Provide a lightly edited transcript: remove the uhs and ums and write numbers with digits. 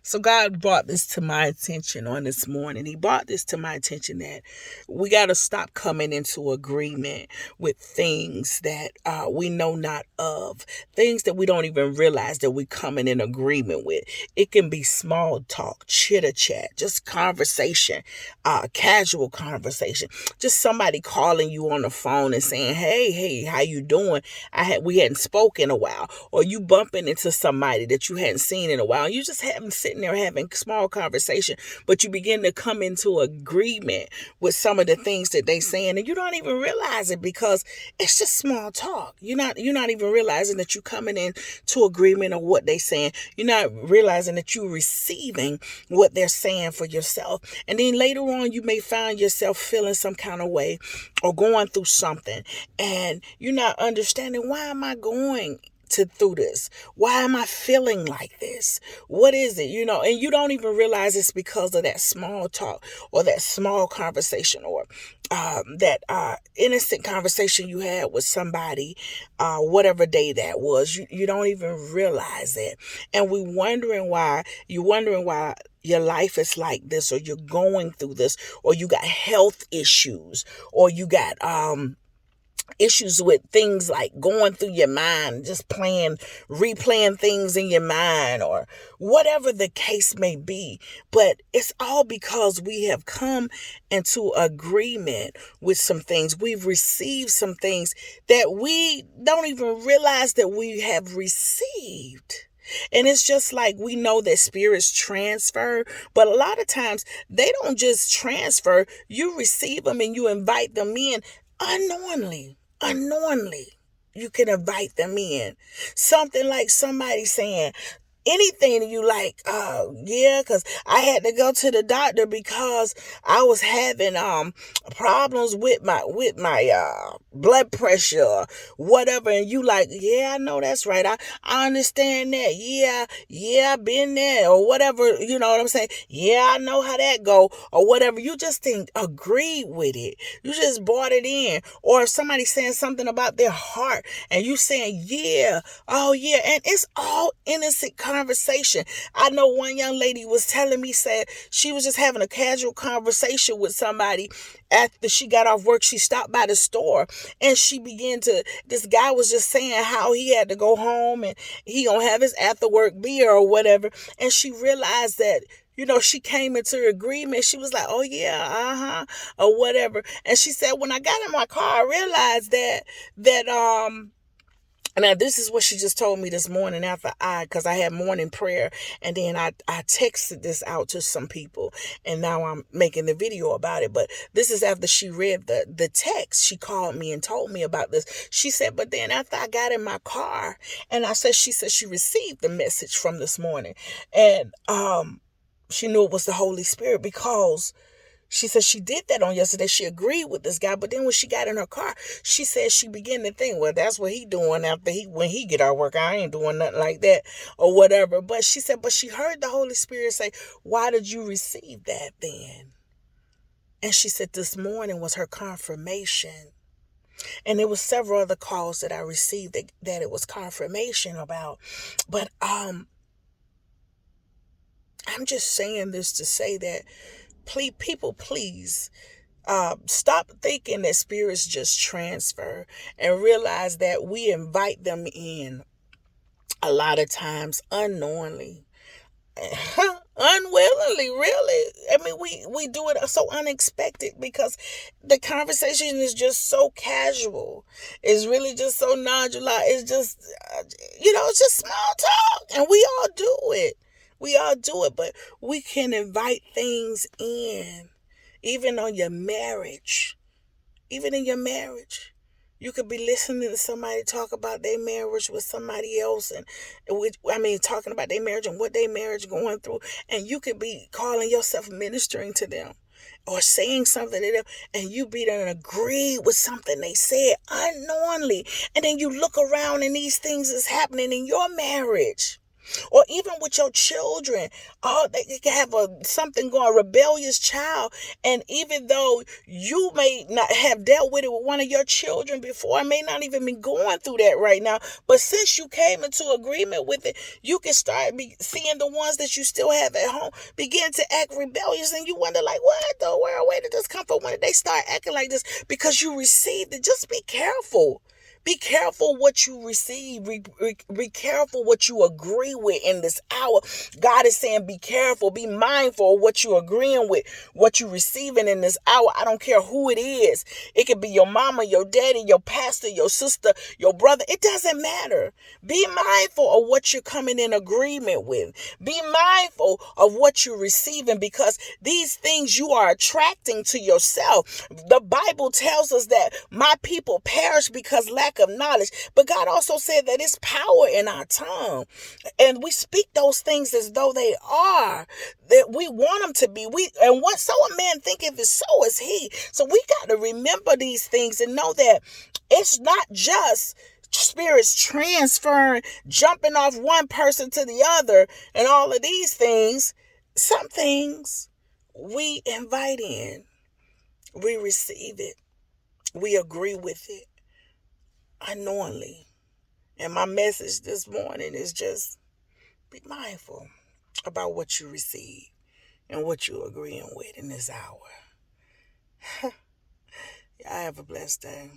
So God brought this to my attention on this morning. He brought this to my attention that we got to stop coming into agreement with things that we know not of, things that we don't even realize that we're coming in agreement with. It can be small talk, chitter chat, just conversation, casual conversation, just somebody calling you on the phone and saying, hey, how you doing? We hadn't spoken in a while, or you bumping into somebody that you hadn't seen in a while. You just haven't sitting there having small conversation, but you begin to come into agreement with some of the things that they saying, and you don't even realize it because it's just small talk. You're not even realizing that you're coming in to agreement of what they saying. You're not realizing that you're receiving what they're saying for yourself. And then later on, you may find yourself feeling some kind of way or going through something, and you're not understanding, why am I going through this? Why am I feeling like this? What is it? And you don't even realize it's because of that small talk or that small conversation, or that innocent conversation you had with somebody, whatever day that was. You don't even realize it. And you're wondering why your life is like this, or you're going through this, or you got health issues, or you got issues with things like going through your mind, just replaying things in your mind, or whatever the case may be. But it's all because we have come into agreement with some things. We've received some things that we don't even realize that we have received. And it's just like, we know that spirits transfer, but a lot of times they don't just transfer. You receive them and you invite them in unknowingly. You can invite them in. Something like somebody saying, anything that you like, yeah, because I had to go to the doctor because I was having problems with my blood pressure or whatever. And you like, yeah, I know that's right. I understand that. Yeah, I've been there, or whatever. You know what I'm saying? Yeah, I know how that go, or whatever. You just didn't agree with it. You just brought it in. Or if somebody's saying something about their heart and you saying, yeah, oh yeah, and it's all innocent conversation. I know one young lady was telling me, said she was just having a casual conversation with somebody after she got off work. She stopped by the store and this guy was just saying how he had to go home and he gonna have his after work beer or whatever. And she realized that, she came into agreement. She was like, oh yeah, or whatever. And she said, when I got in my car, I realized that now, this is what she just told me this morning because I had morning prayer, and then I texted this out to some people, and now I'm making the video about it. But this is after she read the text. She called me and told me about this. She said, but then after I got in my car, and she said she received the message from this morning, and she knew it was the Holy Spirit, because she said she did that on yesterday. She agreed with this guy, but then when she got in her car, she said she began to think, well, that's what he doing when he get out of work. I ain't doing nothing like that or whatever. But she said, but she heard the Holy Spirit say, why did you receive that then? And she said this morning was her confirmation. And there was several other calls that I received that it was confirmation about. But I'm just saying this to say that, please, stop thinking that spirits just transfer, and realize that we invite them in a lot of times unknowingly, unwillingly, really. I mean, we do it so unexpected because the conversation is just so casual. It's really just so nonchalant. It's just, it's just small talk, and we all do it. But we can invite things in. Even on your marriage, even in your marriage, you could be listening to somebody talk about their marriage with somebody else, talking about their marriage and what their marriage going through, and you could be calling yourself ministering to them or saying something to them, and you be done agree with something they said unknowingly, and then you look around and these things is happening in your marriage. Or even with your children, oh, they can have something going, rebellious child. And even though you may not have dealt with it with one of your children before, I may not even be going through that right now, but since you came into agreement with it, you can start seeing the ones that you still have at home begin to act rebellious, and you wonder, like, what the world, where did this come from? When did they start acting like this? Because you received it. Just be careful. Be careful what you receive. Be careful what you agree with in this hour. God is saying, be careful. Be mindful of what you're agreeing with, what you're receiving in this hour. I don't care who it is. It could be your mama, your daddy, your pastor, your sister, your brother. It doesn't matter. Be mindful of what you're coming in agreement with. Be mindful of what you're receiving, because these things you are attracting to yourself. The Bible tells us that my people perish because lack of knowledge, but God also said that it's power in our tongue, and we speak those things as though they are, that we want them to be. And what so a man thinketh is so is he. So we got to remember these things and know that it's not just spirits transferring, jumping off one person to the other, and all of these things. Some things we invite in, we receive it, we agree with it unknowingly. And my message this morning is just be mindful about what you receive and what you're agreeing with in this hour. Y'all have a blessed day.